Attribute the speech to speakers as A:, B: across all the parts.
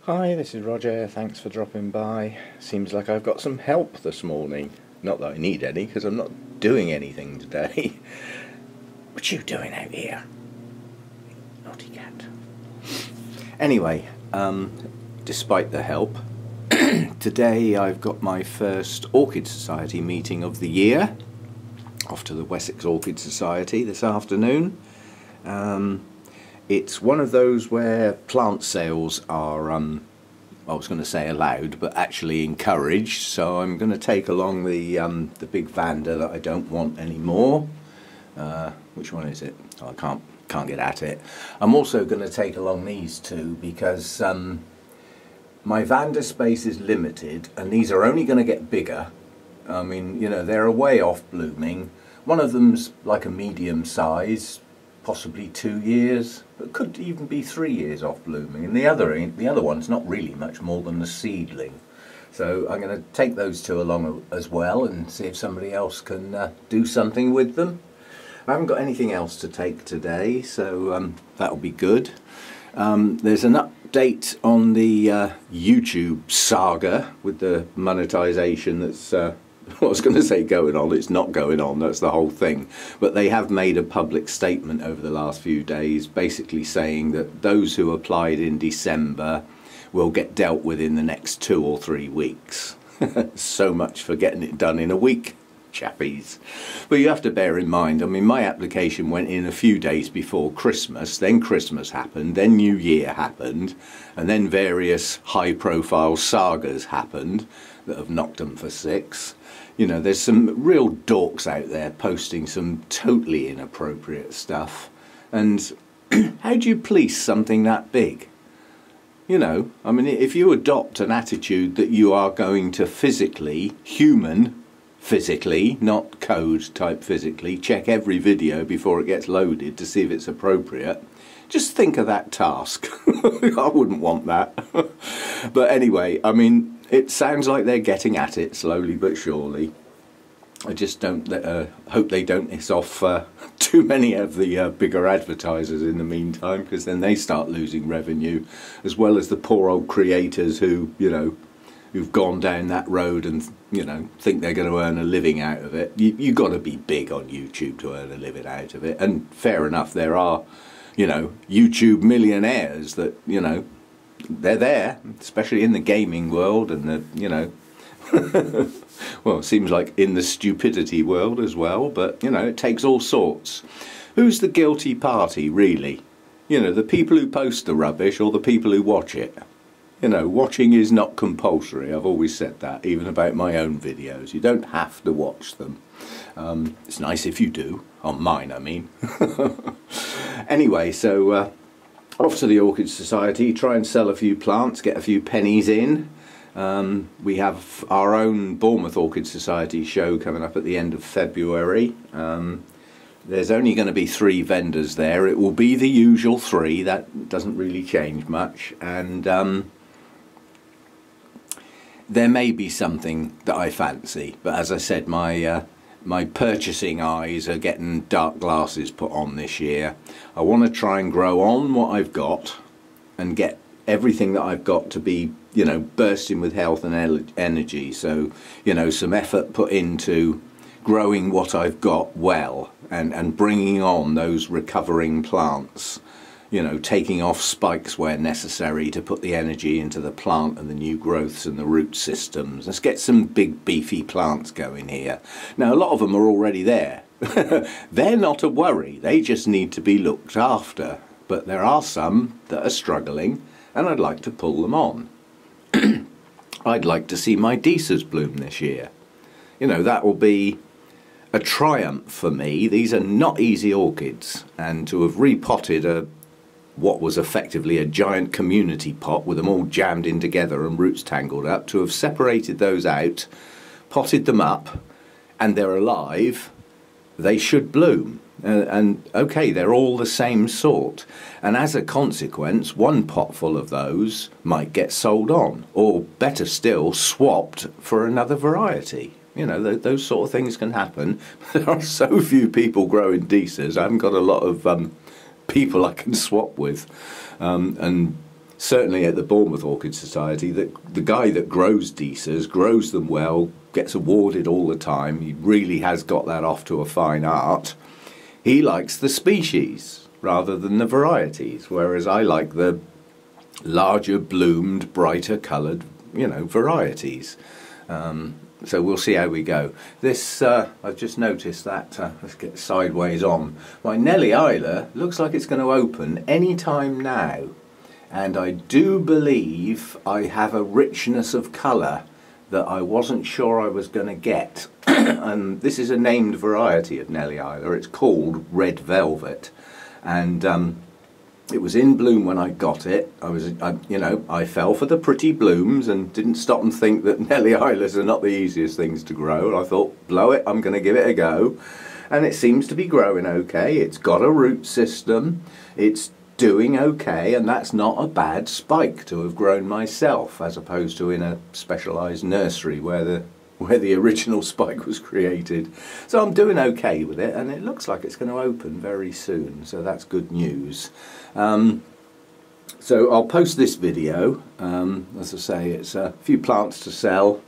A: Hi, this is Roger. Thanks for dropping by. Seems like I've got some help this morning. Not that I need any, because I'm not doing anything today. What you doing out here? Naughty cat. Anyway, despite the help, today I've got my first Orchid Society meeting of the year. Off to the Wessex Orchid Society this afternoon. It's one of those where plant sales are, I was going to say allowed, but actually encouraged. So I'm going to take along the big Vanda that I don't want anymore. Which one is it? Oh, I can't get at it. I'm also going to take along these two because my Vanda space is limited, and these are only going to get bigger. I mean, you know, they're a way off blooming. One of them's like a medium size, possibly 2 years, but could even be 3 years off blooming, and the other one's not really much more than a seedling. So I'm going to take those two along as well and see if somebody else can do something with them. I haven't got anything else to take today, so that'll be good. There's an update on the YouTube saga with the monetization that's I was going to say going on, it's not going on, that's the whole thing. But they have made a public statement over the last few days basically saying that those who applied in December will get dealt with in the next 2 or 3 weeks. So much for getting it done in a week, chappies. But you have to bear in mind, I mean, my application went in a few days before Christmas, then Christmas happened, then New Year happened, and then various high-profile sagas happened that have knocked them for 6. You know, there's some real dorks out there posting some totally inappropriate stuff. And how do you police something that big? You know, I mean, if you adopt an attitude that you are going to physically, physically, not code type physically, check every video before it gets loaded to see if it's appropriate, just think of that task. I wouldn't want that. But anyway, I mean, it sounds like they're getting at it slowly but surely. I just don't hope they don't hiss off too many of the bigger advertisers in the meantime, because then they start losing revenue, as well as the poor old creators who, you know, who've gone down that road and, you know, think they're going to earn a living out of it. You've got to be big on YouTube to earn a living out of it. And fair enough, there are, you know, YouTube millionaires that, you know, they're there, especially in the gaming world and the, you know, well, it seems like in the stupidity world as well, but, you know, it takes all sorts. Who's the guilty party, really? You know, the people who post the rubbish or the people who watch it? You know, watching is not compulsory. I've always said that, even about my own videos. You don't have to watch them. It's nice if you do. On mine, I mean. Anyway, so off to the Orchid Society, try and sell a few plants, get a few pennies in. We have our own Bournemouth Orchid Society show coming up at the end of February. There's only going to be 3 vendors there. It will be the usual 3. That doesn't really change much. And there may be something that I fancy. But as I said, my purchasing eyes are getting dark glasses put on this year. I want to try and grow on what I've got and get everything that I've got to be, you know, bursting with health and energy. So, you know, some effort put into growing what I've got well and bringing on those recovering plants. You know, taking off spikes where necessary to put the energy into the plant and the new growths and the root systems. Let's get some big beefy plants going here. Now, a lot of them are already there. They're not a worry. They just need to be looked after. But there are some that are struggling, and I'd like to pull them on. I'd like to see my Deesas bloom this year. You know, that will be a triumph for me. These are not easy orchids, and to have repotted what was effectively a giant community pot with them all jammed in together and roots tangled up, to have separated those out, potted them up, and they're alive, they should bloom. And okay, they're all the same sort, and as a consequence, one pot full of those might get sold on, or better still, swapped for another variety. You know, those sort of things can happen. There are so few people growing Deesas. I haven't got a lot of people I can swap with, and certainly at the Bournemouth Orchid Society, that the guy that grows Deesas grows them well, gets awarded all the time. He really has got that off to a fine art. He likes the species rather than the varieties, whereas I like the larger bloomed, brighter coloured, varieties. So we'll see how we go. This, I've just noticed that, let's get sideways on. My Nellie Isla looks like it's going to open any time now. And I do believe I have a richness of colour that I wasn't sure I was going to get. And this is a named variety of Nellie Isla. It's called Red Velvet. And it was in bloom when I got it. I fell for the pretty blooms and didn't stop and think that Nellie Islas are not the easiest things to grow. And I thought, blow it, I'm going to give it a go. And it seems to be growing okay. It's got a root system. It's doing okay, and that's not a bad spike to have grown myself, as opposed to in a specialised nursery where the original spike was created. So I'm doing okay with it, and it looks like it's going to open very soon, so that's good news. So I'll post this video. As I say, it's a few plants to sell,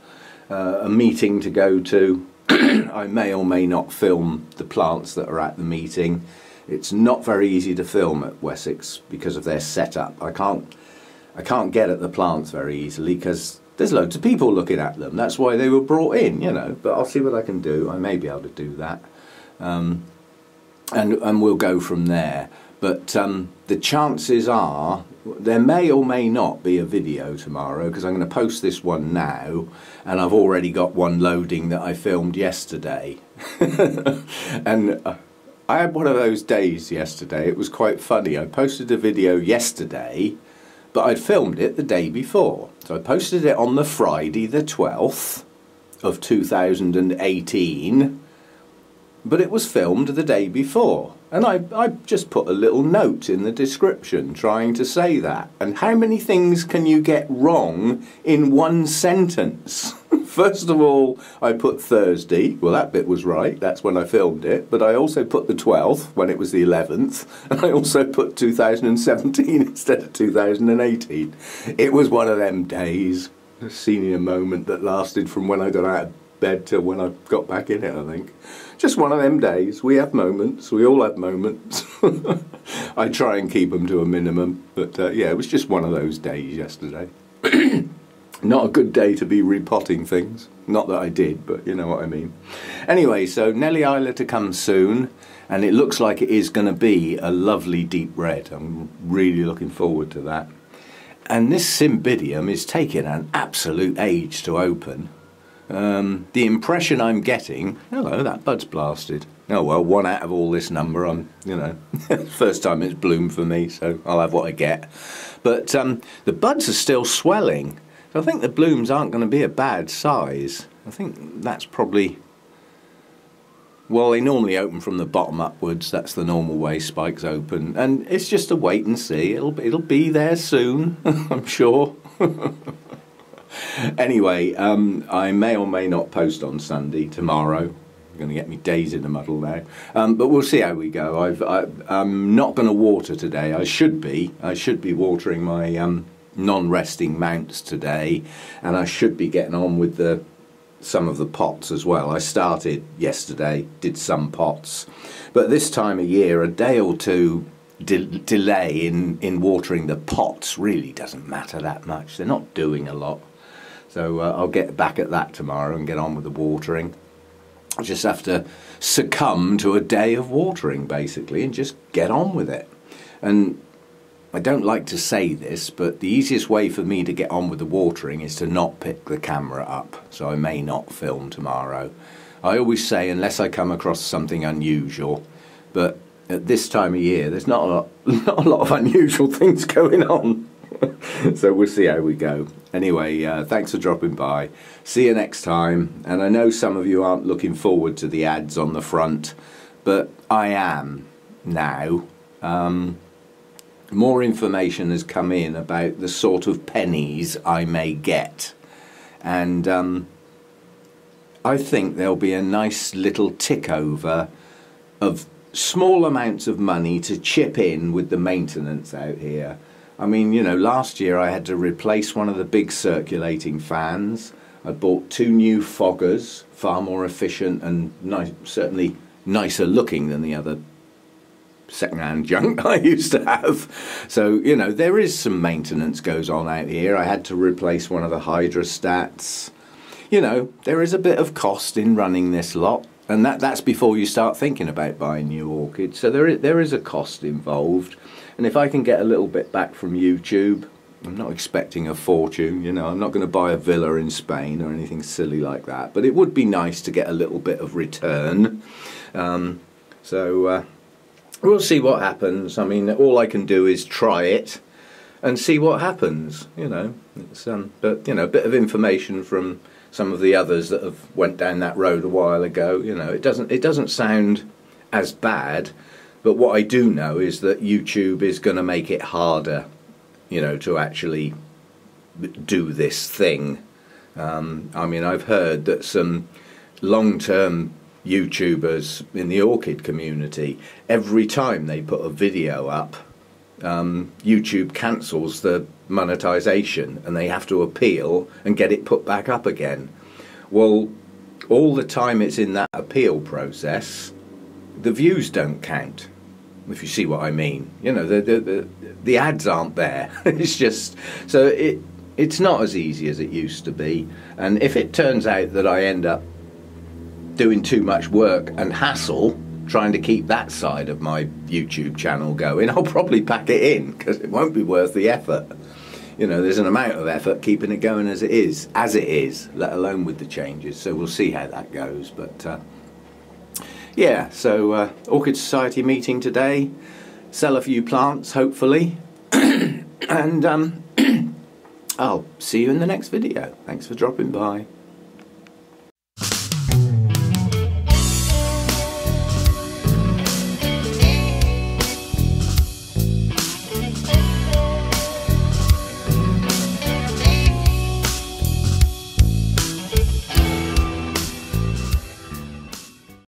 A: a meeting to go to. I may or may not film the plants that are at the meeting. It's not very easy to film at Wessex because of their setup. I can't get at the plants very easily because there's loads of people looking at them. That's why they were brought in, but I'll see what I can do. I may be able to do that. And we'll go from there. But the chances are there may or may not be a video tomorrow, because I'm going to post this one now, and I've already got one loading that I filmed yesterday. And I had one of those days yesterday. It was quite funny. I posted a video yesterday, but I'd filmed it the day before. So I posted it on the Friday the 12th of 2018, but it was filmed the day before. And I just put a little note in the description trying to say that. And how many things can you get wrong in one sentence? First of all, I put Thursday. Well, that bit was right. That's when I filmed it. But I also put the 12th when it was the 11th. And I also put 2017 instead of 2018. It was one of them days. A senior moment that lasted from when I got out of bed till when I got back in it, I think. Just one of them days. We have moments. We all have moments. I try and keep them to a minimum. But yeah, it was just one of those days yesterday. Not a good day to be repotting things. Not that I did, but you know what I mean. Anyway, so Nellie Isla to come soon. And it looks like it is going to be a lovely deep red. I'm really looking forward to that. And this Cymbidium is taking an absolute age to open. The impression I'm getting, hello, that bud's blasted. Oh well, one out of all this number. First time it's bloomed for me, so I'll have what I get. But the buds are still swelling. So I think the blooms aren't going to be a bad size. I think that's probably, well, they normally open from the bottom upwards. That's the normal way spikes open, and it's just a wait and see. It'll be there soon, I'm sure. Anyway, I may or may not post on Sunday tomorrow. You're going to get me days in the muddle now, but we'll see how we go. I'm not going to water today. I should be watering my non-resting mounts today, and I should be getting on with some of the pots as well. I started yesterday, did some pots, but this time of year, a day or two delay in watering the pots really doesn't matter that much. They're not doing a lot. So I'll get back at that tomorrow and get on with the watering. I just have to succumb to a day of watering, basically, and just get on with it. And I don't like to say this, but the easiest way for me to get on with the watering is to not pick the camera up. So I may not film tomorrow. I always say, unless I come across something unusual. But at this time of year, there's not a lot of unusual things going on. So we'll see how we go. Anyway, thanks for dropping by. See you next time. And I know some of you aren't looking forward to the ads on the front, but I am now. More information has come in about the sort of pennies I may get. And I think there'll be a nice little tick over of small amounts of money to chip in with the maintenance out here. I mean, you know, last year I had to replace one of the big circulating fans. I bought 2 new foggers, far more efficient and certainly nicer looking than the other second-hand junk I used to have. So, you know, there is some maintenance goes on out here. I had to replace one of the hydrostats. You know, there is a bit of cost in running this lot, and that's before you start thinking about buying new orchids. So there is a cost involved, and if I can get a little bit back from YouTube, I'm not expecting a fortune, you know, I'm not going to buy a villa in Spain or anything silly like that, but it would be nice to get a little bit of return. We'll see what happens. I mean, all I can do is try it and see what happens, you know. It's, but, you know, a bit of information from some of the others that have went down that road a while ago, you know, it doesn't sound as bad, but what I do know is that YouTube is going to make it harder, you know, to actually do this thing. I mean, I've heard that some long-term YouTubers in the orchid community, every time they put a video up, YouTube cancels the monetization and they have to appeal and get it put back up again. Well, all the time it's in that appeal process, the views don't count, if you see what I mean. You know, the ads aren't there. It's just, so it's not as easy as it used to be. And if it turns out that I end up doing too much work and hassle trying to keep that side of my YouTube channel going, I'll probably pack it in, because it won't be worth the effort. You know, there's an amount of effort keeping it going as it is, let alone with the changes. So we'll see how that goes. But yeah, so Orchid Society meeting today, sell a few plants hopefully, and I'll see you in the next video. Thanks for dropping by.